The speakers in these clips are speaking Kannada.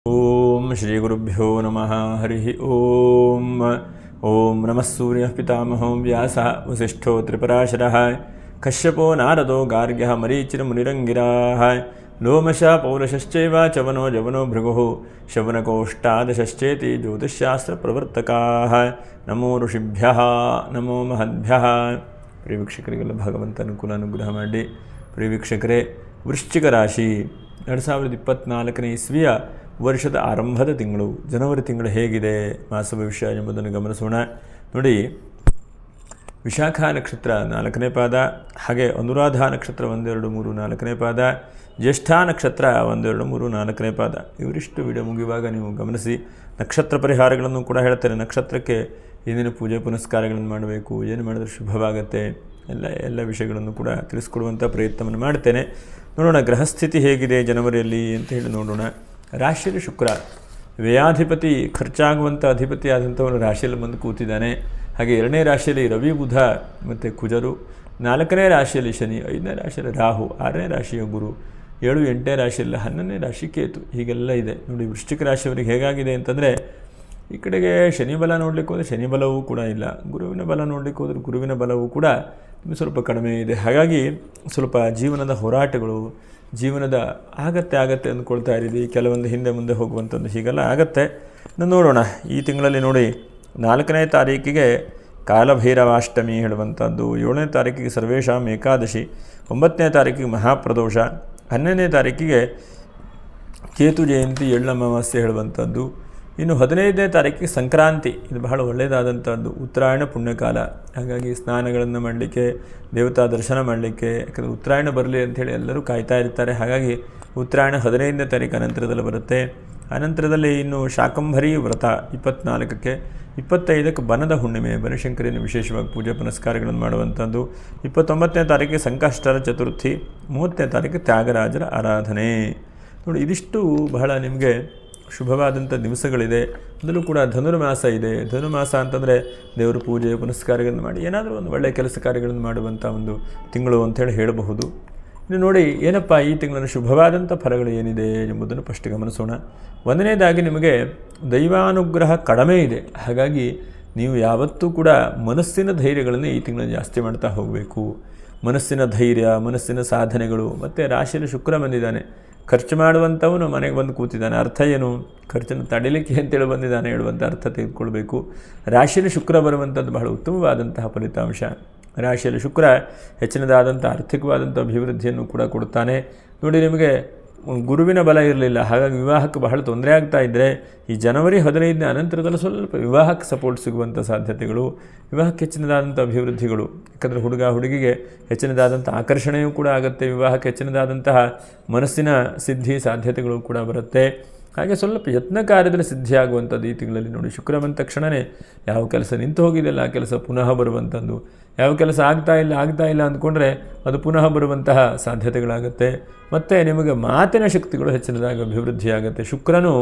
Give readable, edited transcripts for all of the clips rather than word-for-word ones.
ಓಂ ಶ್ರೀ ಗುರುಭ್ಯೋ ನಮಃ ಹರಿ ಓಂ ಓಂ ನಮಃ ಸೂರ್ಯಃ ಪಿತಾಮಹೋ ವ್ಯಾಸಃ ವಸಿಷ್ಠೋ ತ್ರಿಪರಾಶರಃ ಕಶ್ಯಪೋ ನಾರದೋ ಗಾರ್ಗ್ಯಃ ಮರೀಚಿರ್ಮುನಿರಂಗಿರಾಃ ಲೋಮಶಃ ಪೌಲಶಶ್ಚೈವ ಚವನೋ ಜವನೋ ಭೃಗುಃ ಶವನಕೋಷ್ಟಾದಶಶ್ಚೇತಿ ಜ್ಯೋತಿಷ್ಶಾಸ್ತ್ರಪ್ರವರ್ತಕಾಃ ನಮೋ ಋಷಿಭ್ಯಃ ನಮೋ ಮಹದ್ಭ್ಯಃ. ಪ್ರಿಯ ವೀಕ್ಷಕರಿಗೆಲ್ಲ ಭಗವಂತ ಅನುಗ್ರಹ ಮಾಡಿ. ಪ್ರಿಯ ವೀಕ್ಷಕರೇ, ವೃಶ್ಚಿಕ ರಾಶಿ 2024ನೇ ಇಸ್ವಿಯ ವರ್ಷದ ಆರಂಭದ ತಿಂಗಳು ಜನವರಿ ತಿಂಗಳು ಹೇಗಿದೆ, ಮಾಸ ಭವಿಷ್ಯ ಎಂಬುದನ್ನು ಗಮನಿಸೋಣ. ನೋಡಿ, ವಿಶಾಖ ನಕ್ಷತ್ರ 4ನೇ ಪಾದ, ಹಾಗೆ ಅನುರಾಧ ನಕ್ಷತ್ರ 1, 2, 3, 4ನೇ ಪಾದ, ಜ್ಯೇಷ್ಠ ನಕ್ಷತ್ರ 1, 2, 3, 4ನೇ ಪಾದ. ಇವರಿಷ್ಟು ವಿಡಿಯೋ ಮುಗಿಯುವಾಗ ನೀವು ಗಮನಿಸಿ. ನಕ್ಷತ್ರ ಪರಿಹಾರಗಳನ್ನು ಕೂಡ ಹೇಳ್ತಾರೆ. ನಕ್ಷತ್ರಕ್ಕೆ ಏನೇನು ಪೂಜೆ ಪುನಸ್ಕಾರಗಳನ್ನು ಮಾಡಬೇಕು, ಏನು ಮಾಡಿದ್ರೆ ಶುಭವಾಗುತ್ತೆ, ಎಲ್ಲ ವಿಷಯಗಳನ್ನು ಕೂಡ ತಿಳಿಸ್ಕೊಡುವಂಥ ಪ್ರಯತ್ನವನ್ನು ಮಾಡ್ತೇನೆ. ನೋಡೋಣ ಗ್ರಹಸ್ಥಿತಿ ಹೇಗಿದೆ ಜನವರಿಯಲ್ಲಿ ಅಂತ ಹೇಳಿ ನೋಡೋಣ. ರಾಶಿಯಲ್ಲಿ ಶುಕ್ರ ವ್ಯಯಾಧಿಪತಿ, ಖರ್ಚಾಗುವಂಥ ಅಧಿಪತಿ ಆದಂಥವನು ರಾಶಿಯಲ್ಲಿ ಬಂದು ಕೂತಿದ್ದಾನೆ. ಹಾಗೆ 2ನೇ ರಾಶಿಯಲ್ಲಿ ರವಿ, ಬುಧ ಮತ್ತು ಕುಜರು, 4ನೇ ರಾಶಿಯಲ್ಲಿ ಶನಿ, 5ನೇ ರಾಶಿಯಲ್ಲಿ ರಾಹು, 6ನೇ ರಾಶಿಯ ಗುರು, 7, 8ನೇ ರಾಶಿಯಲ್ಲಿ 11ನೇ ರಾಶಿ ಕೇತು. ಹೀಗೆಲ್ಲ ಇದೆ ನೋಡಿ. ವೃಶ್ಚಿಕ ರಾಶಿಯವರಿಗೆ ಹೇಗಾಗಿದೆ ಅಂತಂದರೆ, ಈ ಕಡೆಗೆ ಶನಿ ಬಲ ನೋಡಲಿಕ್ಕೆ ಹೋದರೆ ಶನಿ ಬಲವೂ ಕೂಡ ಇಲ್ಲ, ಗುರುವಿನ ಬಲ ನೋಡಲಿಕ್ಕೆ ಹೋದರೆ ಗುರುವಿನ ಬಲವೂ ಕೂಡ ಸ್ವಲ್ಪ ಕಡಿಮೆ ಇದೆ. ಹಾಗಾಗಿ ಸ್ವಲ್ಪ ಜೀವನದ ಹೋರಾಟಗಳು, ಜೀವನದ ಆಗತ್ತೆ ಅಂದ್ಕೊಳ್ತಾ ಇದ್ದೀವಿ, ಕೆಲವೊಂದು ಹಿಂದೆ ಮುಂದೆ ಹೋಗುವಂಥದ್ದು ಹೀಗೆಲ್ಲ ಆಗತ್ತೆ. ನೋಡೋಣ ಈ ತಿಂಗಳಲ್ಲಿ. ನೋಡಿ, 4ನೇ ತಾರೀಕಿಗೆ ಕಾಲಭೈರವಾಷ್ಟಮಿ ಹೇಳುವಂಥದ್ದು, 7ನೇ ತಾರೀಕಿಗೆ ಸರ್ವೇಶಾಂ ಏಕಾದಶಿ, 9ನೇ ತಾರೀಕಿಗೆ ಮಹಾಪ್ರದೋಷ, 12ನೇ ತಾರೀಕಿಗೆ ಕೇತು ಜಯಂತಿ, ಎಳ್ಳಮಾವಾಸ್ಯೆ ಹೇಳುವಂಥದ್ದು. ಇನ್ನು 15ನೇ ತಾರೀಕಿಗೆ ಸಂಕ್ರಾಂತಿ. ಇದು ಬಹಳ ಒಳ್ಳೆಯದಾದಂಥದ್ದು, ಉತ್ತರಾಯಣ ಪುಣ್ಯಕಾಲ. ಹಾಗಾಗಿ ಸ್ನಾನಗಳನ್ನು ಮಾಡಲಿಕ್ಕೆ, ದೇವತಾ ದರ್ಶನ ಮಾಡಲಿಕ್ಕೆ, ಯಾಕಂದರೆ ಉತ್ತರಾಯಣ ಬರಲಿ ಅಂಥೇಳಿ ಎಲ್ಲರೂ ಕಾಯ್ತಾ ಇರ್ತಾರೆ. ಹಾಗಾಗಿ ಉತ್ತರಾಯಣ 15ನೇ ತಾರೀಕು ಅನಂತರದಲ್ಲಿ ಬರುತ್ತೆ. ಅನಂತರದಲ್ಲಿ ಇನ್ನು ಶಾಕಂಭರಿ ವ್ರತ 24ಕ್ಕೆ, 25ಕ್ಕೆ ಬನದ ಹುಣ್ಣಿಮೆ, ಬನಶಂಕರಿಯನ್ನು ವಿಶೇಷವಾಗಿ ಪೂಜೆ ಪುನಸ್ಕಾರಗಳನ್ನು ಮಾಡುವಂಥದ್ದು. 29ನೇ ತಾರೀಕಿಗೆ ಸಂಕಷ್ಟರ ಚತುರ್ಥಿ, 30ನೇ ತಾರೀಕಿಗೆ ತ್ಯಾಗರಾಜರ ಆರಾಧನೆ. ನೋಡಿ, ಇದಿಷ್ಟು ಬಹಳ ನಿಮಗೆ ಶುಭವಾದಂಥ ದಿವಸಗಳಿದೆ. ಅದರಲ್ಲೂ ಕೂಡ ಧನುರ್ಮಾಸ ಇದೆ. ಧನುರ್ಮಾಸ ಅಂತಂದರೆ ದೇವರ ಪೂಜೆ ಪುನಸ್ಕಾರಗಳನ್ನು ಮಾಡಿ ಏನಾದರೂ ಒಂದು ಒಳ್ಳೆಯ ಕೆಲಸ ಕಾರ್ಯಗಳನ್ನು ಮಾಡುವಂಥ ಒಂದು ತಿಂಗಳು ಅಂಥೇಳಿ ಹೇಳಬಹುದು. ಇನ್ನು ನೋಡಿ, ಏನಪ್ಪ ಈ ತಿಂಗಳಲ್ಲಿ ಶುಭವಾದಂಥ ಫಲಗಳು ಏನಿದೆ ಎಂಬುದನ್ನು ಫಸ್ಟ್ ಗಮನಿಸೋಣ. 1ನೇದಾಗಿ ನಿಮಗೆ ದೈವಾನುಗ್ರಹ ಕಡಿಮೆ ಇದೆ. ಹಾಗಾಗಿ ನೀವು ಯಾವತ್ತೂ ಕೂಡ ಮನಸ್ಸಿನ ಧೈರ್ಯಗಳನ್ನು ಈ ತಿಂಗಳಲ್ಲಿ ಜಾಸ್ತಿ ಮಾಡ್ತಾ ಹೋಗಬೇಕು. ಮನಸ್ಸಿನ ಧೈರ್ಯ, ಮನಸ್ಸಿನ ಸಾಧನೆಗಳು. ಮತ್ತು ರಾಶಿಯಲ್ಲಿ ಶುಕ್ರ ಬಂದಿದ್ದಾನೆ, ಖರ್ಚು ಮಾಡುವಂಥವನು ಮನೆಗೆ ಬಂದು ಕೂತಿದ್ದಾನೆ. ಅರ್ಥ ಏನು? ಖರ್ಚನ್ನು ತಡಿಲಿಕ್ಕೆ ಅಂತೇಳಿ ಬಂದಿದ್ದಾನೆ ಹೇಳುವಂಥ ಅರ್ಥ ತೆಗೆದುಕೊಳ್ಬೇಕು. ರಾಶಿಯಲ್ಲಿ ಶುಕ್ರ ಬರುವಂಥದ್ದು ಬಹಳ ಉತ್ತಮವಾದಂತಹ ಫಲಿತಾಂಶ. ರಾಶಿಯಲ್ಲಿ ಶುಕ್ರ ಹೆಚ್ಚಿನದಾದಂಥ ಆರ್ಥಿಕವಾದಂಥ ಅಭಿವೃದ್ಧಿಯನ್ನು ಕೂಡ ಕೊಡ್ತಾನೆ. ನೋಡಿ, ನಿಮಗೆ ಗುರುವಿನ ಬಲ ಇರಲಿಲ್ಲ, ಹಾಗಾಗಿ ವಿವಾಹಕ್ಕೆ ಬಹಳ ತೊಂದರೆ ಆಗ್ತಾ ಇದ್ದರೆ ಈ ಜನವರಿ 15ನೇ ಅನಂತರದಲ್ಲಿ ಸ್ವಲ್ಪ ವಿವಾಹಕ್ಕೆ ಸಪೋರ್ಟ್ ಸಿಗುವಂಥ ಸಾಧ್ಯತೆಗಳು, ವಿವಾಹಕ್ಕೆ ಹೆಚ್ಚಿನದಾದಂಥ ಅಭಿವೃದ್ಧಿಗಳು. ಯಾಕಂದರೆ ಹುಡುಗಿಗೆ ಹೆಚ್ಚಿನದಾದಂಥ ಆಕರ್ಷಣೆಯೂ ಕೂಡ ಆಗುತ್ತೆ. ವಿವಾಹಕ್ಕೆ ಹೆಚ್ಚಿನದಾದಂತಹ ಮನಸ್ಸಿನ ಸಿದ್ಧಿ ಸಾಧ್ಯತೆಗಳು ಕೂಡ ಬರುತ್ತೆ. ಹಾಗೆ ಸ್ವಲ್ಪ ಯತ್ನ ಕಾರ್ಯದಲ್ಲಿ ಸಿದ್ಧಿಯಾಗುವಂಥದ್ದು ಈ ತಿಂಗಳಲ್ಲಿ. ನೋಡಿ, ಶುಕ್ರ ಬಂದ ತಕ್ಷಣವೇ ಯಾವ ಕೆಲಸ ನಿಂತು ಹೋಗಿದೆಯಲ್ಲ ಆ ಕೆಲಸ ಪುನಃ ಬರುವಂಥದ್ದು, ಯಾವ ಕೆಲಸ ಆಗ್ತಾ ಇಲ್ಲ ಅಂದ್ಕೊಂಡ್ರೆ ಅದು ಪುನಃ ಬರುವಂತಹ ಸಾಧ್ಯತೆಗಳಾಗುತ್ತೆ. ಮತ್ತು ನಿಮಗೆ ಮಾತಿನ ಶಕ್ತಿಗಳು ಹೆಚ್ಚಿನದಾಗಿ ಅಭಿವೃದ್ಧಿಯಾಗುತ್ತೆ. ಶುಕ್ರನು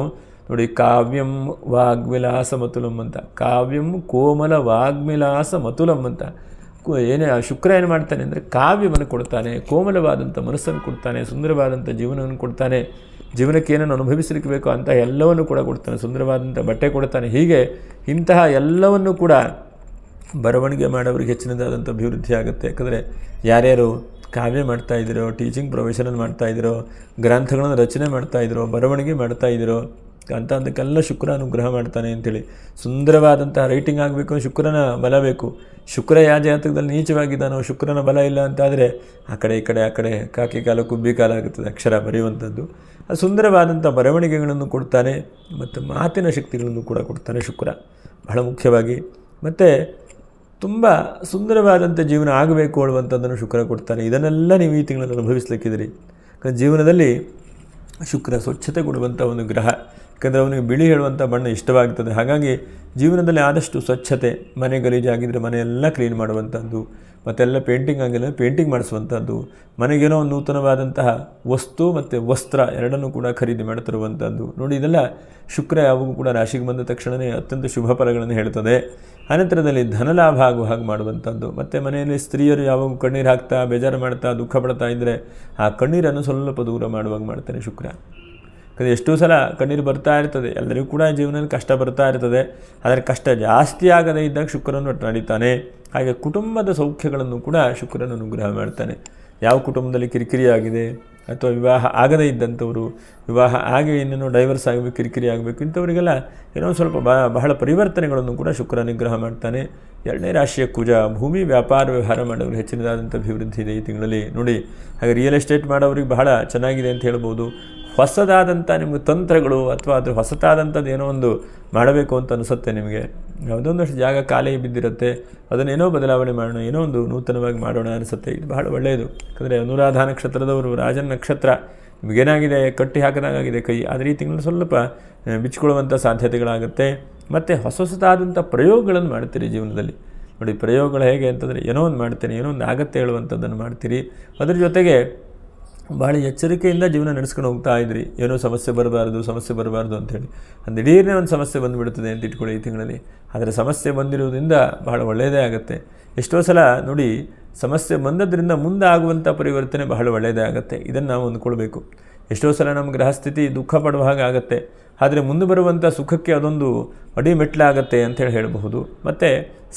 ನೋಡಿ, ಕಾವ್ಯಂ ವಾಗ್ವಿಲಾಸ ಮತುಲಂ ಅಂತ, ಕಾವ್ಯಂ ಕೋಮಲ ವಾಗ್ವಿಲಾಸ ಮತುಲಂ ಅಂತ. ಶುಕ್ರ ಏನು ಮಾಡ್ತಾನೆ ಅಂದರೆ ಕಾವ್ಯವನ್ನು ಕೊಡ್ತಾನೆ, ಕೋಮಲವಾದಂಥ ಮನಸ್ಸನ್ನು ಕೊಡ್ತಾನೆ, ಸುಂದರವಾದಂಥ ಜೀವನವನ್ನು ಕೊಡ್ತಾನೆ, ಜೀವನಕ್ಕೆ ಏನನ್ನು ಅನುಭವಿಸಲಿಕ್ಕೆ ಬೇಕೋ ಅಂತ ಎಲ್ಲವನ್ನು ಕೂಡ ಕೊಡ್ತಾನೆ, ಸುಂದರವಾದಂಥ ಬಟ್ಟೆ ಕೊಡ್ತಾನೆ. ಹೀಗೆ ಇಂತಹ ಎಲ್ಲವನ್ನು ಕೂಡ ಬರವಣಿಗೆ ಮಾಡೋರಿಗೆ ಹೆಚ್ಚಿನದಾದಂಥ ಅಭಿವೃದ್ಧಿ ಆಗುತ್ತೆ. ಯಾಕಂದರೆ ಯಾರ್ಯಾರು ಕಾವ್ಯ ಮಾಡ್ತಾಯಿದ್ದೀರೋ, ಟೀಚಿಂಗ್ ಪ್ರೊಫೆಷನಲ್ ಮಾಡ್ತಾಯಿದ್ದೀರೋ, ಗ್ರಂಥಗಳನ್ನು ರಚನೆ ಮಾಡ್ತಾಯಿದ್ದೀರೋ, ಬರವಣಿಗೆ ಮಾಡ್ತಾಯಿದ್ದೀರೋ ಅಂಥದ್ದಕ್ಕೆಲ್ಲ ಶುಕ್ರ ಅನುಗ್ರಹ ಮಾಡ್ತಾನೆ ಅಂಥೇಳಿ. ಸುಂದರವಾದಂತಹ ರೈಟಿಂಗ್ ಆಗಬೇಕು, ಶುಕ್ರನ ಬಲ ಬೇಕು. ಶುಕ್ರ ಯಾವ ಜಾತಕದಲ್ಲಿ ನೀಚವಾಗಿದ್ದಾನೋ, ಶುಕ್ರನ ಬಲ ಇಲ್ಲ ಅಂತಾದರೆ ಆ ಕಡೆ ಕಾಕಿ ಕಾಲ ಕುಬ್ಬಿ ಕಾಲ ಆಗುತ್ತದೆ ಅಕ್ಷರ ಬರೆಯುವಂಥದ್ದು. ಅದು ಸುಂದರವಾದಂಥ ಬರವಣಿಗೆಗಳನ್ನು ಕೊಡ್ತಾನೆ ಮತ್ತು ಮಾತಿನ ಶಕ್ತಿಗಳನ್ನು ಕೂಡ ಕೊಡ್ತಾನೆ ಶುಕ್ರ ಬಹಳ ಮುಖ್ಯವಾಗಿ. ಮತ್ತು ತುಂಬ ಸುಂದರವಾದಂಥ ಜೀವನ ಆಗಬೇಕು ಅನ್ನುವಂಥದ್ದನ್ನು ಶುಕ್ರ ಕೊಡ್ತಾನೆ. ಇದನ್ನೆಲ್ಲ ನೀವು ಈ ತಿಂಗಳಲ್ಲಿ ಅನುಭವಿಸಲಿಕ್ಕಿದ್ದೀರಿ. ಜೀವನದಲ್ಲಿ ಶುಕ್ರ ಸ್ವಚ್ಛತೆ ಕೊಡುವಂಥ ಒಂದು ಗ್ರಹ. ಯಾಕಂದರೆ ಅವನಿಗೆ ಬಿಳಿ ಹೇಳುವಂಥ ಬಣ್ಣ ಇಷ್ಟವಾಗ್ತದೆ. ಹಾಗಾಗಿ ಜೀವನದಲ್ಲಿ ಆದಷ್ಟು ಸ್ವಚ್ಛತೆ, ಮನೆ ಗಲೀಜಾಗಿದ್ದರೆ ಮನೆಯೆಲ್ಲ ಕ್ಲೀನ್ ಮಾಡುವಂಥದ್ದು, ಮತ್ತೆಲ್ಲ ಪೇಂಟಿಂಗ್ ಆಗಿಲ್ಲ ಪೇಂಟಿಂಗ್ ಮಾಡಿಸುವಂಥದ್ದು, ಮನೆಗೇನೋ ಒಂದು ನೂತನವಾದಂತಹ ವಸ್ತು ಮತ್ತು ವಸ್ತ್ರ ಎರಡನ್ನೂ ಕೂಡ ಖರೀದಿ ಮಾಡ್ತಿರುವಂಥದ್ದು. ನೋಡಿ, ಇದೆಲ್ಲ ಶುಕ್ರ ಯಾವಾಗೂ ಕೂಡ ರಾಶಿಗೆ ಬಂದ ತಕ್ಷಣವೇ ಅತ್ಯಂತ ಶುಭ ಫಲಗಳನ್ನು ಹೇಳ್ತದೆ. ಅನಂತರದಲ್ಲಿ ಧನಲಾಭ ಆಗುವ ಹಾಗೆ ಮಾಡುವಂಥದ್ದು. ಮತ್ತು ಮನೆಯಲ್ಲಿ ಸ್ತ್ರೀಯರು ಯಾವಾಗ ಕಣ್ಣೀರು ಹಾಕ್ತಾ, ಬೇಜಾರು ಮಾಡ್ತಾ, ದುಃಖ ಪಡ್ತಾ ಇದ್ದರೆ ಆ ಕಣ್ಣೀರನ್ನು ಸ್ವಲ್ಪ ದೂರ ಮಾಡುವಾಗ ಮಾಡ್ತಾನೆ ಶುಕ್ರ. ಯಾಕಂದರೆ ಎಷ್ಟೋ ಸಲ ಕಣ್ಣೀರು ಬರ್ತಾ ಇರ್ತದೆ, ಎಲ್ಲರಿಗೂ ಕೂಡ ಜೀವನದಲ್ಲಿ ಕಷ್ಟ ಬರ್ತಾ ಇರ್ತದೆ. ಆದರೆ ಕಷ್ಟ ಜಾಸ್ತಿ ಆಗದೇ ಇದ್ದಾಗ ಶುಕ್ರನು ನಡೀತಾನೆ. ಹಾಗೆ ಕುಟುಂಬದ ಸೌಖ್ಯಗಳನ್ನು ಕೂಡ ಶುಕ್ರನು ಅನುಗ್ರಹ ಮಾಡ್ತಾನೆ. ಯಾವ ಕುಟುಂಬದಲ್ಲಿ ಕಿರಿಕಿರಿ ಆಗಿದೆ ಅಥವಾ ವಿವಾಹ ಆಗದೇ ಇದ್ದಂಥವರು, ವಿವಾಹ ಆಗಿ ಇನ್ನೇನೋ ಡೈವರ್ಸ್ ಆಗಬೇಕು, ಕಿರಿಕಿರಿ ಆಗಬೇಕು, ಇಂಥವರಿಗೆಲ್ಲ ಏನೋ ಸ್ವಲ್ಪ ಬಹಳ ಪರಿವರ್ತನೆಗಳನ್ನು ಕೂಡ ಶುಕ್ರ ಅನುಗ್ರಹ ಮಾಡ್ತಾನೆ. 2ನೇ ರಾಶಿಯ ಕುಜ, ಭೂಮಿ ವ್ಯಾಪಾರ ವ್ಯವಹಾರ ಮಾಡೋರು ಹೆಚ್ಚಿನದಾದಂಥ ಅಭಿವೃದ್ಧಿ ಇದೆ ಈ ತಿಂಗಳಲ್ಲಿ ನೋಡಿ. ಹಾಗೆ ರಿಯಲ್ ಎಸ್ಟೇಟ್ ಮಾಡೋರಿಗೆ ಬಹಳ ಚೆನ್ನಾಗಿದೆ ಅಂತ ಹೇಳ್ಬೋದು. ಹೊಸದಾದಂಥ ನಿಮಗೆ ತಂತ್ರಗಳು ಅಥವಾ ಅದು ಹೊಸತಾದಂಥದ್ದು ಏನೋ ಒಂದು ಮಾಡಬೇಕು ಅಂತ ಅನಿಸುತ್ತೆ ನಿಮಗೆ. ಯಾವುದೊಂದಷ್ಟು ಜಾಗ ಖಾಲಿ ಬಿದ್ದಿರುತ್ತೆ, ಅದನ್ನೇನೋ ಬದಲಾವಣೆ ಮಾಡೋಣ, ಏನೋ ಒಂದು ನೂತನವಾಗಿ ಮಾಡೋಣ ಅನಿಸುತ್ತೆ. ಇದು ಬಹಳ ಒಳ್ಳೆಯದು. ಯಾಕಂದರೆ ಅನುರಾಧ ನಕ್ಷತ್ರದವರು, ರಾಜನ ನಕ್ಷತ್ರ, ನಿಮಗೇನಾಗಿದೆ ಕಟ್ಟಿ ಹಾಕಿದಾಗಿದೆ ಕೈ. ಆದರೆ ಈ ತಿಂಗಳು ಸ್ವಲ್ಪ ಬಿಚ್ಚಿಕೊಳ್ಳುವಂಥ ಸಾಧ್ಯತೆಗಳಾಗುತ್ತೆ. ಮತ್ತು ಹೊಸದಾದಂಥ ಪ್ರಯೋಗಗಳನ್ನು ಮಾಡ್ತೀರಿ ಜೀವನದಲ್ಲಿ ನೋಡಿ. ಪ್ರಯೋಗಗಳು ಹೇಗೆ ಅಂತಂದರೆ ಏನೋ ಒಂದು ಮಾಡ್ತೀನಿ, ಏನೋ ಒಂದು ಆಗತ್ತೆ ಹೇಳುವಂಥದ್ದನ್ನು ಮಾಡ್ತೀರಿ. ಅದ್ರ ಜೊತೆಗೆ ಭಾಳ ಎಚ್ಚರಿಕೆಯಿಂದ ಜೀವನ ನಡೆಸ್ಕೊಂಡು ಹೋಗ್ತಾ ಇದ್ರಿ. ಏನೋ ಸಮಸ್ಯೆ ಬರಬಾರ್ದು ಅಂಥೇಳಿ ದಿಢೀರ್ನೇ ಒಂದು ಸಮಸ್ಯೆ ಬಂದುಬಿಡ್ತದೆ ಅಂತ ಇಟ್ಕೊಳ್ಳಿ ಈ ತಿಂಗಳಲ್ಲಿ. ಆದರೆ ಸಮಸ್ಯೆ ಬಂದಿರೋದ್ರಿಂದ ಬಹಳ ಒಳ್ಳೆಯದೇ ಆಗುತ್ತೆ. ಎಷ್ಟೋ ಸಲ ನೋಡಿ ಸಮಸ್ಯೆ ಬಂದದ್ರಿಂದ ಮುಂದೆ ಆಗುವಂಥ ಪರಿವರ್ತನೆ ಬಹಳ ಒಳ್ಳೆಯದೇ ಆಗುತ್ತೆ. ಇದನ್ನು ನಾವು ಅಂದ್ಕೊಳ್ಬೇಕು. ಎಷ್ಟೋ ಸಲ ನಮ್ಮ ಗ್ರಹಸ್ಥಿತಿ ದುಃಖ ಪಡುವ ಹಾಗೆ ಆಗುತ್ತೆ, ಆದರೆ ಮುಂದೆ ಬರುವಂಥ ಸುಖಕ್ಕೆ ಅದೊಂದು ಅಡಿಮೆಟ್ಲಾಗತ್ತೆ ಅಂಥೇಳಿ ಹೇಳಬಹುದು. ಮತ್ತು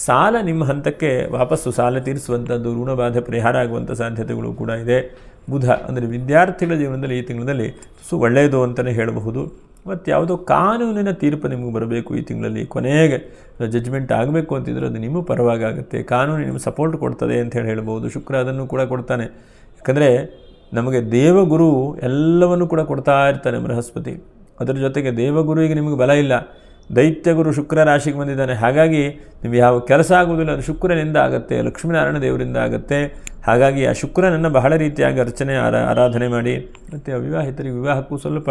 ಸಾಲ ನಿಮ್ಮ ಹಂತಕ್ಕೆ ವಾಪಸ್ಸು ಸಾಲ ತೀರಿಸುವಂಥದ್ದು, ಋಣಬಾಧೆ ಪರಿಹಾರ ಆಗುವಂಥ ಸಾಧ್ಯತೆಗಳು ಕೂಡ ಇದೆ. ಬುಧ ಅಂದರೆ ವಿದ್ಯಾರ್ಥಿಗಳ ಜೀವನದಲ್ಲಿ ಈ ತಿಂಗಳಲ್ಲಿ ಒಳ್ಳೆಯದು ಅಂತಲೇ ಹೇಳಬಹುದು. ಮತ್ತು ಯಾವುದೋ ಕಾನೂನಿನ ತೀರ್ಪು ನಿಮಗೆ ಬರಬೇಕು ಈ ತಿಂಗಳಲ್ಲಿ, ಕೊನೆಗೆ ಜಡ್ಜ್ಮೆಂಟ್ ಆಗಬೇಕು ಅಂತಿದ್ರೆ ಅದು ನಿಮ್ಮ ಪರವಾಗಿ ಆಗುತ್ತೆ. ಕಾನೂನು ನಿಮಗೆ ಸಪೋರ್ಟ್ ಕೊಡ್ತದೆ ಅಂತೇಳಿ ಹೇಳ್ಬೋದು. ಶುಕ್ರ ಅದನ್ನು ಕೂಡ ಕೊಡ್ತಾನೆ. ಯಾಕಂದರೆ ನಮಗೆ ದೇವಗುರು ಎಲ್ಲವನ್ನೂ ಕೂಡ ಕೊಡ್ತಾ ಇರ್ತಾನೆ ಬೃಹಸ್ಪತಿ. ಅದರ ಜೊತೆಗೆ ದೇವಗುರುವಿಗೆ ನಿಮಗೆ ಬಲ ಇಲ್ಲ, ದೈತ್ಯಗುರು ಶುಕ್ರ ರಾಶಿಗೆ ಬಂದಿದ್ದಾನೆ. ಹಾಗಾಗಿ ನೀವು ಯಾವ ಕೆಲಸ ಆಗುವುದಿಲ್ಲ, ಅದು ಶುಕ್ರನಿಂದ ಆಗುತ್ತೆ, ಲಕ್ಷ್ಮೀನಾರಾಯಣ ದೇವರಿಂದ ಆಗುತ್ತೆ. ಹಾಗಾಗಿ ಆ ಶುಕ್ರನನ್ನು ಬಹಳ ರೀತಿಯಾಗಿ ಅರ್ಚನೆ ಆರಾಧನೆ ಮಾಡಿ. ಮತ್ತು ಅವಿವಾಹಿತರಿಗೆ ವಿವಾಹಕ್ಕೂ ಸ್ವಲ್ಪ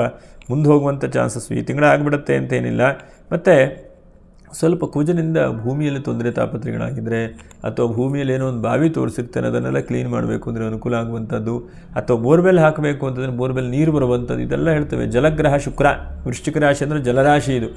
ಮುಂದೆ ಹೋಗುವಂಥ ಚಾನ್ಸಸ್ ಈ ತಿಂಗಳ ಆಗಿಬಿಡುತ್ತೆ ಅಂತೇನಿಲ್ಲ. ಮತ್ತು ಸ್ವಲ್ಪ ಕುಜನಿಂದ ಭೂಮಿಯಲ್ಲಿ ತೊಂದರೆ ತಾಪತ್ರೆಗಳಾಗಿದ್ದರೆ ಅಥವಾ ಭೂಮಿಯಲ್ಲಿ ಏನೋ ಒಂದು ಬಾವಿ ತೋರಿಸಿರ್ತಾನೆ ಅದನ್ನೆಲ್ಲ ಕ್ಲೀನ್ ಮಾಡಬೇಕು ಅಂದರೆ ಅನುಕೂಲ ಆಗುವಂಥದ್ದು, ಅಥವಾ ಬೋರ್ವೆಲ್ ಹಾಕಬೇಕು ಅಂತಂದರೆ ಬೋರ್ವೆಲ್ ನೀರು ಬರುವಂಥದ್ದು, ಇದೆಲ್ಲ ಹೇಳ್ತೇವೆ. ಜಲಗ್ರಹ ಶುಕ್ರ, ವೃಶ್ಚಿಕ ರಾಶಿ ಅಂದರೆ ಜಲರಾಶಿ ಇದು.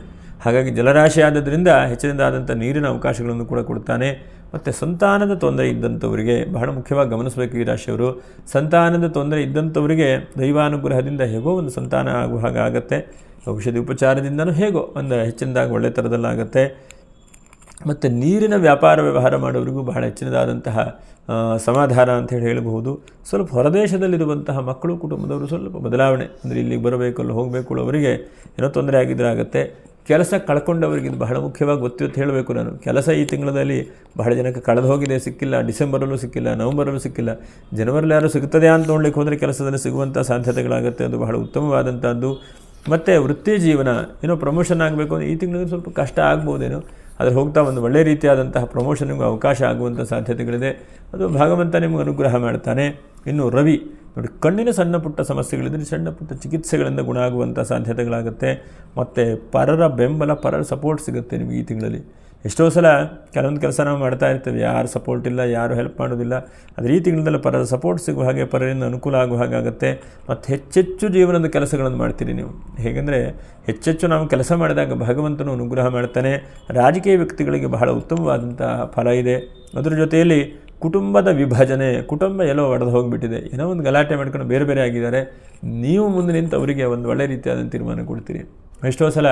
ಹಾಗಾಗಿ ಜಲರಾಶಿ ಆದದ್ರಿಂದ ಹೆಚ್ಚಿನದಾದಂಥ ನೀರಿನ ಅವಕಾಶಗಳನ್ನು ಕೂಡ ಕೊಡ್ತಾನೆ. ಮತ್ತು ಸಂತಾನದ ತೊಂದರೆ ಇದ್ದಂಥವರಿಗೆ ಬಹಳ ಮುಖ್ಯವಾಗಿ ಗಮನಿಸಬೇಕು ಈ ರಾಶಿಯವರು. ಸಂತಾನದ ತೊಂದರೆ ಇದ್ದಂಥವರಿಗೆ ದೈವಾನುಗ್ರಹದಿಂದ ಹೇಗೋ ಒಂದು ಸಂತಾನ ಆಗುವ ಹಾಗಾಗತ್ತೆ. ಔಷಧಿ ಉಪಚಾರದಿಂದನೂ ಹೇಗೋ ಒಂದು ಹೆಚ್ಚಿನದಾಗಿ ಒಳ್ಳೆ ಥರದಲ್ಲಾಗತ್ತೆ. ಮತ್ತು ನೀರಿನ ವ್ಯಾಪಾರ ವ್ಯವಹಾರ ಮಾಡೋರಿಗೂ ಬಹಳ ಹೆಚ್ಚಿನದಾದಂತಹ ಸಮಾಧಾನ ಅಂಥೇಳಿ ಹೇಳಬಹುದು. ಸ್ವಲ್ಪ ಹೊರದೇಶದಲ್ಲಿರುವಂತಹ ಮಕ್ಕಳು ಕುಟುಂಬದವರು ಸ್ವಲ್ಪ ಬದಲಾವಣೆ ಅಂದರೆ ಇಲ್ಲಿಗೆ ಬರಬೇಕು ಅಲ್ಲಿ ಹೋಗಬೇಕು ಅವರಿಗೆ ಏನೋ ತೊಂದರೆ ಆಗಿದ್ರೆ ಆಗುತ್ತೆ. ಕೆಲಸ ಕಳ್ಕೊಂಡವರಿಗೆ ಇದು ಬಹಳ ಮುಖ್ಯವಾಗಿ ಒತ್ತು ಹೇಳಬೇಕು ನಾನು. ಕೆಲಸ ಈ ತಿಂಗಳಲ್ಲಿ ಬಹಳ ಜನಕ್ಕೆ ಕಳೆದು ಹೋಗಿದೆ, ಸಿಕ್ಕಿಲ್ಲ. ಡಿಸೆಂಬರಲ್ಲೂ ಸಿಕ್ಕಿಲ್ಲ, ನವಂಬರಲ್ಲೂ ಸಿಕ್ಕಿಲ್ಲ. ಜನವರಲ್ಲಿ ಯಾರು ಸಿಗ್ತದೆ ಅಂತ ನೋಡ್ಲಿಕ್ಕೆ ಹೋದರೆ ಕೆಲಸದಲ್ಲಿ ಸಿಗುವಂಥ ಸಾಧ್ಯತೆಗಳಾಗುತ್ತೆ. ಅದು ಬಹಳ ಉತ್ತಮವಾದಂಥದ್ದು. ಮತ್ತು ವೃತ್ತಿ ಜೀವನ ಏನೋ ಪ್ರಮೋಷನ್ ಆಗಬೇಕು ಅಂದರೆ ಈ ತಿಂಗಳಲ್ಲಿ ಸ್ವಲ್ಪ ಕಷ್ಟ ಆಗ್ಬೋದೇನೋ, ಆದರೆ ಹೋಗ್ತಾ ಒಂದು ಒಳ್ಳೆಯ ರೀತಿಯಾದಂತಹ ಪ್ರಮೋಷನ್ಗೂ ಅವಕಾಶ ಆಗುವಂಥ ಸಾಧ್ಯತೆಗಳಿದೆ. ಅದು ಭಗವಂತ ನಿಮಗೆ ಅನುಗ್ರಹ ಮಾಡ್ತಾನೆ. ಇನ್ನು ರವಿ ನೋಡಿ, ಕಣ್ಣಿನ ಸಣ್ಣ ಪುಟ್ಟ ಸಮಸ್ಯೆಗಳಿದ್ರೆ ಸಣ್ಣ ಪುಟ್ಟ ಚಿಕಿತ್ಸೆಗಳಿಂದ ಗುಣ ಆಗುವಂಥ ಸಾಧ್ಯತೆಗಳಾಗುತ್ತೆ. ಮತ್ತು ಪರರ ಬೆಂಬಲ, ಪರರ ಸಪೋರ್ಟ್ ಸಿಗುತ್ತೆ ನಿಮಗೆ ಈ ತಿಂಗಳಲ್ಲಿ. ಎಷ್ಟೋ ಸಲ ಕೆಲವೊಂದು ಕೆಲಸ ನಾವು ಮಾಡ್ತಾ ಇರ್ತೇವೆ, ಯಾರು ಸಪೋರ್ಟ್ ಇಲ್ಲ, ಯಾರು ಹೆಲ್ಪ್ ಮಾಡೋದಿಲ್ಲ. ಆದರೆ ಈ ತಿಂಗಳಲ್ಲಿ ಪರರ ಸಪೋರ್ಟ್ ಸಿಗುವ ಹಾಗೆ, ಪರರಿಂದ ಅನುಕೂಲ ಆಗುವ ಹಾಗಾಗುತ್ತೆ. ಮತ್ತು ಹೆಚ್ಚೆಚ್ಚು ಜೀವನದ ಕೆಲಸಗಳನ್ನು ಮಾಡ್ತೀರಿ ನೀವು. ಹೇಗೆಂದರೆ ಹೆಚ್ಚೆಚ್ಚು ನಾವು ಕೆಲಸ ಮಾಡಿದಾಗ ಭಗವಂತನು ಅನುಗ್ರಹ ಮಾಡ್ತಾನೆ. ರಾಜಕೀಯ ವ್ಯಕ್ತಿಗಳಿಗೆ ಬಹಳ ಉತ್ತಮವಾದಂಥ ಫಲ ಇದೆ. ಅದರ ಜೊತೆಯಲ್ಲಿ ಕುಟುಂಬದ ವಿಭಜನೆ, ಕುಟುಂಬ ಎಲ್ಲೋ ಒಡೆದು ಹೋಗಿಬಿಟ್ಟಿದೆ, ಏನೋ ಒಂದು ಗಲಾಟೆ ಮಾಡ್ಕೊಂಡು ಬೇರೆ ಬೇರೆ ಆಗಿದ್ದಾರೆ. ನೀವು ಮುಂದೆ ನಿಂತು ಅವರಿಗೆ ಒಂದು ಒಳ್ಳೆ ರೀತಿಯಾದ ತೀರ್ಮಾನ ಕೊಡ್ತೀರಿ. ಎಷ್ಟೋ ಸಲ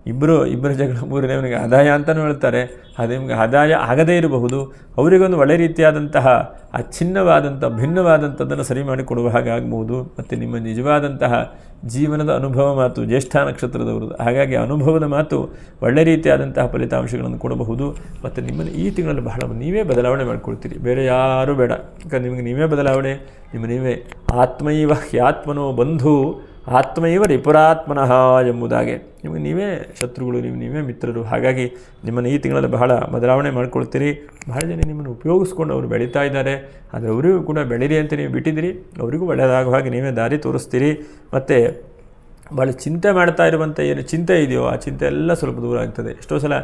ಇಬ್ಬರ ಜಗಳ ಮೂರನೇವನಿಗೆ ಆದಾಯ ಅಂತಲೂ ಹೇಳ್ತಾರೆ. ಅದು ನಿಮಗೆ ಆದಾಯ ಆಗದೇ ಇರಬಹುದು. ಅವರಿಗೊಂದು ಒಳ್ಳೆ ರೀತಿಯಾದಂತಹ ಅಚ್ಛಿನ್ನವಾದಂಥ ಭಿನ್ನವಾದಂಥದ್ದನ್ನು ಸರಿ ಮಾಡಿಕೊಡುವ ಹಾಗೆ ಆಗಬಹುದು. ಮತ್ತು ನಿಮ್ಮ ನಿಜವಾದಂತಹ ಜೀವನದ ಅನುಭವ ಮಾತು ಜ್ಯೇಷ್ಠ ನಕ್ಷತ್ರದವರು, ಹಾಗಾಗಿ ಅನುಭವದ ಮಾತು ಒಳ್ಳೆ ರೀತಿಯಾದಂತಹ ಫಲಿತಾಂಶಗಳನ್ನು ಕೊಡಬಹುದು. ಮತ್ತು ನಿಮ್ಮನ್ನು ಈ ತಿಂಗಳಲ್ಲಿ ಬಹಳ ನೀವೇ ಬದಲಾವಣೆ ಮಾಡಿಕೊಳ್ತೀರಿ, ಬೇರೆ ಯಾರೂ ಬೇಡ. ಯಾಕಂದ್ರೆ ನಿಮಗೆ ನೀವೇ ಬದಲಾವಣೆ, ನೀವೇ ಆತ್ಮೈವ ಹ್ಯಾತ್ಮನೋ ಬಂಧು ಆತ್ಮೈವ ರಿಪುರಾತ್ಮನಃ ಎಂಬುದಾಗೆ ನಿಮಗೆ ನೀವೇ ಶತ್ರುಗಳು, ನೀವೇ ಮಿತ್ರರು. ಹಾಗಾಗಿ ನಿಮ್ಮನ್ನು ಈ ತಿಂಗಳಲ್ಲಿ ಬಹಳ ಬದಲಾವಣೆ ಮಾಡ್ಕೊಳ್ತೀರಿ. ಬಹಳ ಜನ ನಿಮ್ಮನ್ನು ಉಪಯೋಗಿಸ್ಕೊಂಡು ಅವರು ಬೆಳೀತಾ ಇದ್ದಾರೆ. ಆದರೆ ಅವರಿಗೂ ಕೂಡ ಬೆಳೀರಿ ಅಂತ ನೀವು ಬಿಟ್ಟಿದ್ದೀರಿ, ಅವರಿಗೂ ಒಳ್ಳೆಯದಾಗುವ ಹಾಗೆ ನೀವೇ ದಾರಿ ತೋರಿಸ್ತೀರಿ. ಮತ್ತು ಭಾಳ ಚಿಂತೆ ಮಾಡ್ತಾ ಇರುವಂಥ ಏನು ಚಿಂತೆ ಇದೆಯೋ ಆ ಚಿಂತೆ ಎಲ್ಲ ಸ್ವಲ್ಪ ದೂರ ಆಗ್ತದೆ. ಎಷ್ಟೋ ಸಲ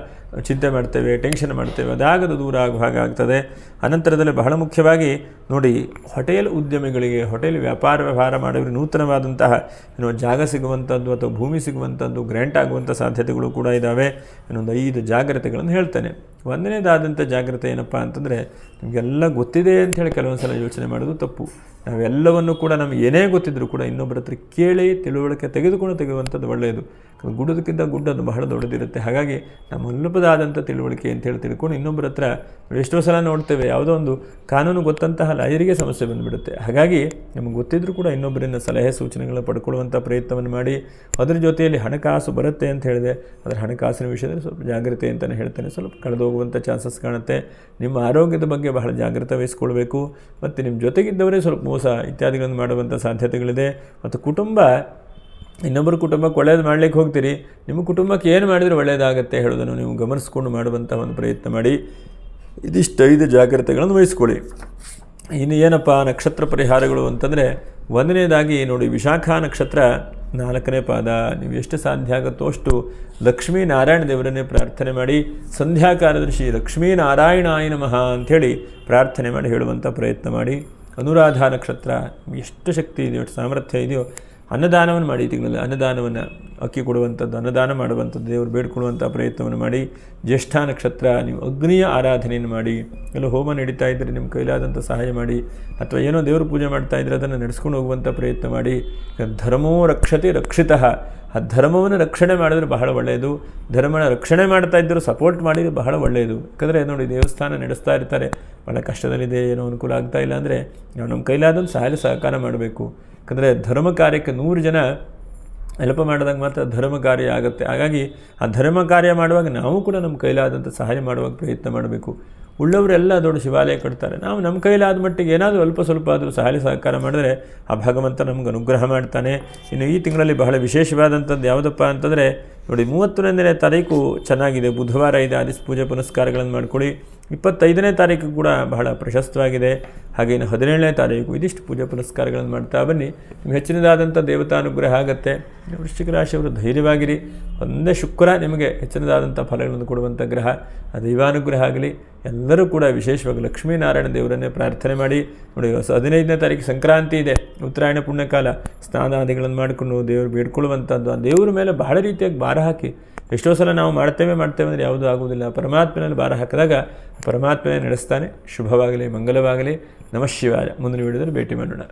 ಚಿಂತೆ ಮಾಡ್ತೇವೆ, ಟೆನ್ಷನ್ ಮಾಡ್ತೇವೆ, ಅದಾಗದು ದೂರ ಆಗುವ ಹಾಗೆ ಆಗ್ತದೆ. ಅನಂತರದಲ್ಲಿ ಬಹಳ ಮುಖ್ಯವಾಗಿ ನೋಡಿ, ಹೋಟೆಲ್ ಉದ್ಯಮಿಗಳಿಗೆ, ಹೋಟೆಲ್ ವ್ಯವಹಾರ ಮಾಡೋರಿಗೆ ನೂತನವಾದಂತಹ ಜಾಗ ಸಿಗುವಂಥದ್ದು ಅಥವಾ ಭೂಮಿ ಸಿಗುವಂಥದ್ದು, ಗ್ರ್ಯಾಂಟ್ ಆಗುವಂಥ ಸಾಧ್ಯತೆಗಳು ಕೂಡ ಇದ್ದಾವೆ. ಇನ್ನೊಂದು 5 ಜಾಗ್ರತೆಗಳನ್ನು ಹೇಳ್ತೇನೆ. ಒಂದನೇದಾದಂಥ ಜಾಗ್ರತೆ ಏನಪ್ಪ ಅಂತಂದರೆ ನಿಮಗೆಲ್ಲ ಗೊತ್ತಿದೆ ಅಂಥೇಳಿ ಕೆಲವೊಂದು ಸಲ ಯೋಚನೆ ಮಾಡೋದು ತಪ್ಪು. ನಾವೆಲ್ಲವನ್ನು ಕೂಡ ನಮಗೆ ಏನೇ ಗೊತ್ತಿದ್ದರೂ ಕೂಡ ಇನ್ನೊಬ್ಬರ ಹತ್ರ ಕೇಳಿ ತಿಳುವಳಿಕೆ ತೆಗೆದುವಂಥದ್ದು ಒಳ್ಳೆಯದು. ಗುಡ್ಡದಕ್ಕಿಂತ ಗುಡ್ಡದು ಬಹಳ ದೊಡ್ಡದಿರುತ್ತೆ. ಹಾಗಾಗಿ ನಮ್ಮ ಅಲ್ಪದಾದಂಥ ತಿಳುವಳಿಕೆ ಅಂತೇಳಿ ತಿಳ್ಕೊಂಡು ಇನ್ನೊಬ್ಬರ ಹತ್ರ ಎಷ್ಟೋ ಸಲ ನೋಡ್ತೇವೆ, ಯಾವುದೋ ಒಂದು ಕಾನೂನು ಗೊತ್ತಂತಹ ಲಾಯರಿಗೆ ಸಮಸ್ಯೆ ಬಂದುಬಿಡುತ್ತೆ. ಹಾಗಾಗಿ ನಮಗೆ ಗೊತ್ತಿದ್ದರೂ ಕೂಡ ಇನ್ನೊಬ್ಬರಿಂದ ಸಲಹೆ ಸೂಚನೆಗಳನ್ನ ಪಡ್ಕೊಳ್ಳುವಂಥ ಪ್ರಯತ್ನವನ್ನು ಮಾಡಿ, ಅದರ ಜೊತೆಯಲ್ಲಿ ಹಣಕಾಸು ಬರುತ್ತೆ ಅಂತ ಹೇಳಿದೆ, ಅದರ ಹಣಕಾಸಿನ ವಿಷಯದಲ್ಲಿ ಸ್ವಲ್ಪ ಜಾಗ್ರತೆ ಅಂತಲೇ ಹೇಳ್ತೇನೆ. ಸ್ವಲ್ಪ ಕಳೆದೋಗುವಂಥ ಚಾನ್ಸಸ್ ಕಾಣುತ್ತೆ. ನಿಮ್ಮ ಆರೋಗ್ಯದ ಬಗ್ಗೆ ಬಹಳ ಜಾಗ್ರತೆ ವಹಿಸ್ಕೊಳ್ಬೇಕು. ಮತ್ತು ನಿಮ್ಮ ಜೊತೆಗಿದ್ದವರೇ ಸ್ವಲ್ಪ ಮೋಸ ಇತ್ಯಾದಿಗಳನ್ನು ಮಾಡುವಂಥ ಸಾಧ್ಯತೆಗಳಿದೆ. ಮತ್ತು ಇನ್ನೊಬ್ಬರ ಕುಟುಂಬಕ್ಕೆ ಒಳ್ಳೇದು ಮಾಡಲಿಕ್ಕೆ ಹೋಗ್ತೀರಿ, ನಿಮ್ಮ ಕುಟುಂಬಕ್ಕೆ ಏನು ಮಾಡಿದರೆ ಒಳ್ಳೆಯದಾಗತ್ತೆ ಹೇಳೋದನ್ನು ನೀವು ಗಮನಿಸ್ಕೊಂಡು ಮಾಡುವಂಥ ಒಂದು ಪ್ರಯತ್ನ ಮಾಡಿ. ಇದಿಷ್ಟು 5 ಜಾಗ್ರತೆಗಳನ್ನು ವಹಿಸ್ಕೊಳ್ಳಿ. ಇನ್ನು ಏನಪ್ಪ ನಕ್ಷತ್ರ ಪರಿಹಾರಗಳು ಅಂತಂದರೆ, ಒಂದನೇದಾಗಿ ನೋಡಿ, ವಿಶಾಖ ನಕ್ಷತ್ರ 4ನೇ ಪಾದ. ನೀವು ಎಷ್ಟು ಸಾಧ್ಯ ಆಗುತ್ತೋ ಅಷ್ಟು ಲಕ್ಷ್ಮೀನಾರಾಯಣ ದೇವರನ್ನೇ ಪ್ರಾರ್ಥನೆ ಮಾಡಿ, ಸಂಧ್ಯಾಕಾಲದಲ್ಲಿ ಶ್ರೀ ಲಕ್ಷ್ಮೀನಾರಾಯಣಾಯ ನಮಃ ಅಂಥೇಳಿ ಪ್ರಾರ್ಥನೆ ಮಾಡಿ ಹೇಳುವಂಥ ಪ್ರಯತ್ನ ಮಾಡಿ. ಅನುರಾಧ ನಕ್ಷತ್ರ, ಎಷ್ಟು ಶಕ್ತಿ ಇದೆಯೋ, ಎಷ್ಟು ಸಾಮರ್ಥ್ಯ ಇದೆಯೋ, ಅನ್ನದಾನವನ್ನು ಮಾಡಿ. ತಿಂಗಳಲ್ಲಿ ಅನ್ನದಾನವನ್ನು ಅಕ್ಕಿ ಕೊಡುವಂಥದ್ದು, ಅನ್ನದಾನ ಮಾಡುವಂಥದ್ದು, ದೇವರು ಬೇಡ್ಕೊಳ್ಳುವಂಥ ಪ್ರಯತ್ನವನ್ನು ಮಾಡಿ. ಜ್ಯೇಷ್ಠ ನಕ್ಷತ್ರ, ನೀವು ಅಗ್ನಿಯ ಆರಾಧನೆಯನ್ನು ಮಾಡಿ. ಎಲ್ಲ ಹೋಮ ನಡೀತಾ ಇದ್ದರೆ ನಿಮ್ಮ ಕೈಲಾದಂಥ ಸಹಾಯ ಮಾಡಿ, ಅಥವಾ ಏನೋ ದೇವರು ಪೂಜೆ ಮಾಡ್ತಾ ಇದ್ದರೆ ಅದನ್ನು ನಡೆಸ್ಕೊಂಡು ಹೋಗುವಂಥ ಪ್ರಯತ್ನ ಮಾಡಿ. ಧರ್ಮೋ ರಕ್ಷತೆ ರಕ್ಷಿತಃ, ಆ ಧರ್ಮವನ್ನು ರಕ್ಷಣೆ ಮಾಡಿದ್ರೆ ಬಹಳ ಒಳ್ಳೆಯದು. ಧರ್ಮನ ರಕ್ಷಣೆ ಮಾಡ್ತಾ ಇದ್ದರೂ ಸಪೋರ್ಟ್ ಮಾಡಿದರೆ ಬಹಳ ಒಳ್ಳೆಯದು. ಯಾಕಂದರೆ ನೋಡಿ, ದೇವಸ್ಥಾನ ನಡೆಸ್ತಾ ಇರ್ತಾರೆ, ಭಾಳ ಕಷ್ಟದಲ್ಲಿದೆ, ಏನೋ ಅನುಕೂಲ ಆಗ್ತಾ ಇಲ್ಲ ಅಂದರೆ ನಾವು ನಮ್ಮ ಕೈಲಾದಂಥ ಸಹಕಾರ ಮಾಡಬೇಕು. ಯಾಕಂದರೆ ಧರ್ಮ ಕಾರ್ಯಕ್ಕೆ 100 ಜನ ಹೆಲ್ಪ್ ಮಾಡಿದಾಗ ಮಾತ್ರ ಧರ್ಮ ಕಾರ್ಯ ಆಗುತ್ತೆ. ಹಾಗಾಗಿ ಆ ಧರ್ಮ ಕಾರ್ಯ ಮಾಡುವಾಗ ನಾವು ಕೂಡ ನಮ್ಮ ಕೈಲಾದಂಥ ಸಹಾಯ ಮಾಡುವಾಗ ಪ್ರಯತ್ನ ಮಾಡಬೇಕು. ಉಳ್ಳವರೆಲ್ಲ ದೊಡ್ಡ ಶಿವಾಲಯ ಕಟ್ತಾರೆ, ನಾವು ನಮ್ಮ ಕೈಲಾದ ಮಟ್ಟಿಗೆ ಏನಾದರೂ ಅಲ್ಪ ಸ್ವಲ್ಪ ಆದರೂ ಸಹಕಾರ ಮಾಡಿದ್ರೆ ಆ ಭಗವಂತ ನಮ್ಗೆ ಅನುಗ್ರಹ ಮಾಡ್ತಾನೆ. ಇನ್ನು ಈ ತಿಂಗಳಲ್ಲಿ ಬಹಳ ವಿಶೇಷವಾದಂಥದ್ದು ಯಾವುದಪ್ಪ ಅಂತಂದರೆ ನೋಡಿ, 31ನೇ ತಾರೀಕು ಚೆನ್ನಾಗಿದೆ, ಬುಧವಾರ ಇದೆ. ಆದಿಸ್ ಪೂಜೆ ಪುನಸ್ಕಾರಗಳನ್ನು ಮಾಡಿಕೊಡಿ. 25ನೇ ತಾರೀಕು ಕೂಡ ಬಹಳ ಪ್ರಶಸ್ತವಾಗಿದೆ. ಹಾಗೆ ಇನ್ನು 17ನೇ ತಾರೀಕು ಇದಿಷ್ಟು ಪೂಜೆ ಪುನಸ್ಕಾರಗಳನ್ನು ಮಾಡ್ತಾ ಬನ್ನಿ. ನಿಮ್ಗೆ ಹೆಚ್ಚಿನದಾದಂಥ ದೇವತಾನುಗ್ರಹ ಆಗುತ್ತೆ. ವೃಶ್ಚಿಕ ರಾಶಿಯವರು ಧೈರ್ಯವಾಗಿರಿ. ಒಂದೇ ಶುಕ್ರ ನಿಮಗೆ ಹೆಚ್ಚಿನದಾದಂಥ ಫಲಗಳನ್ನು ಕೊಡುವಂಥ ಗ್ರಹ. ಆ ದೈವಾನುಗ್ರಹ ಆಗಲಿ. ಎಲ್ಲರೂ ಕೂಡ ವಿಶೇಷವಾಗಿ ಲಕ್ಷ್ಮೀನಾರಾಯಣ ದೇವರನ್ನೇ ಪ್ರಾರ್ಥನೆ ಮಾಡಿ. ನೋಡಿ, 15ನೇ ತಾರೀಕು ಸಂಕ್ರಾಂತಿ ಇದೆ, ಉತ್ತರಾಯಣ ಪುಣ್ಯಕಾಲ. ಸ್ನಾನಾದಿಗಳನ್ನು ಮಾಡಿಕೊಂಡು ದೇವರು ಬೇಡ್ಕೊಳ್ಳುವಂಥದ್ದು. ಆ ದೇವರ ಮೇಲೆ ಬಹಳ ರೀತಿಯಾಗಿ ಭಾರ ಹಾಕಿ. ಎಷ್ಟೋ ಸಲ ನಾವು ಮಾಡ್ತೇವೆ ಅಂದರೆ ಯಾವುದೂ ಆಗುವುದಿಲ್ಲ. ಪರಮಾತ್ಮನಲ್ಲಿ ಭಾರ ಹಾಕಿದಾಗ ಪರಮಾತ್ಮನೇ ನಡೆಸ್ತಾನೆ. ಶುಭವಾಗಲಿ, ಮಂಗಲವಾಗಲಿ. ನಮಃ ಶಿವಾಯ. ಮುಂದಿನ ವಿಡಿಯೋದಲ್ಲಿ ಭೇಟಿ ಮಾಡೋಣ.